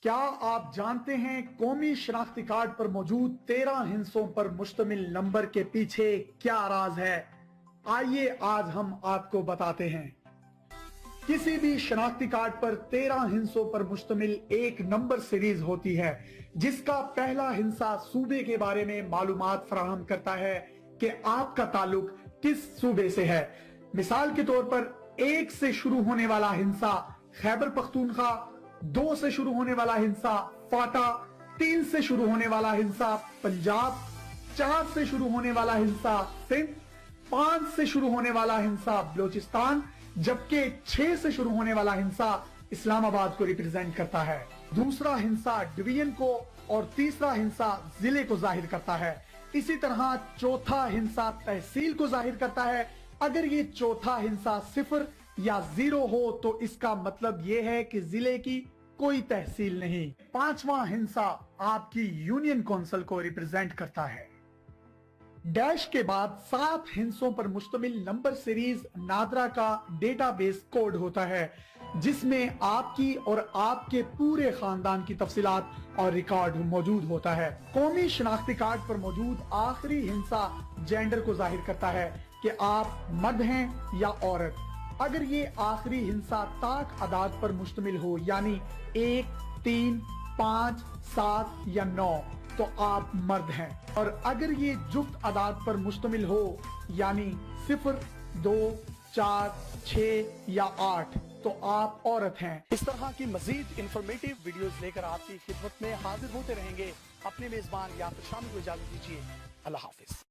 کیا آپ جانتے ہیں قومی شناختی کارڈ پر موجود 13 ہندسوں پر مشتمل نمبر کے پیچھے کیا راز ہے؟ آئیے آج ہم آپ کو بتاتے ہیں۔ کسی بھی شناختی کارڈ پر 13 ہندسوں پر مشتمل ایک نمبر سیریز ہوتی ہے جس کا پہلا ہندسہ صوبے کے بارے میں معلومات فراہم کرتا ہے کہ آپ کا تعلق کس صوبے سے ہے۔ مثال کے طور پر 1 سے شروع ہونے والا ہندسہ خیبر پختونخوا، 2 سے شروع ہونے والا ہندسہ فاٹا، 3 سے شروع ہونے والا ہندسہ پنجاب، 4 سے شروع ہونے والا ہندسہ سندھ، 5 سے شروع ہونے والا ہندسہ بلوچستان، جبکہ 6 سے شروع ہونے والا ہندسہ اسلام آباد کو ریپرزینٹ کرتا ہے۔ دوسرا ہندسہ ڈویژن کو اور تیسرا ہندسہ ضلع کو ظاہر کرتا ہے۔ اسی طرح چوتھا ہندسہ تحصیل کو ظاہر کرتا ہے۔ اگر یہ چوتھا ہندسہ 0 یا 0 ہو تو اس کا مطلب یہ ہے کہ ضلع کی کوئی تحصیل نہیں۔ 5واں ہندسہ آپ کی یونین کونسل کو ریپرزینٹ کرتا ہے۔ ڈیش کے بعد 7 ہندسوں پر مشتمل نمبر سیریز نادرا کا ڈیٹا بیس کوڈ ہوتا ہے جس میں آپ کی اور آپ کے پورے خاندان کی تفصیلات اور ریکارڈ موجود ہوتا ہے۔ قومی شناختی کارڈ پر موجود آخری ہندسہ جینڈر کو ظاہر کرتا ہے کہ آپ مرد ہیں یا عورت۔ اگر یہ آخری ہندسہ طاق اعداد پر مشتمل ہو یعنی 1، 3، 5، 7 یا 9 تو آپ مرد ہیں، اور اگر یہ جفت اعداد پر مشتمل ہو یعنی 0، 2، 4، 6 یا 8 تو آپ عورت ہیں۔ اس طرح کی مزید انفارمیٹیو ویڈیوز لے کر آپ کی خدمت میں حاضر ہوتے رہیں گے۔ اپنے میزبان یاسر شامی کو اجازت دیجیے۔ اللہ حافظ۔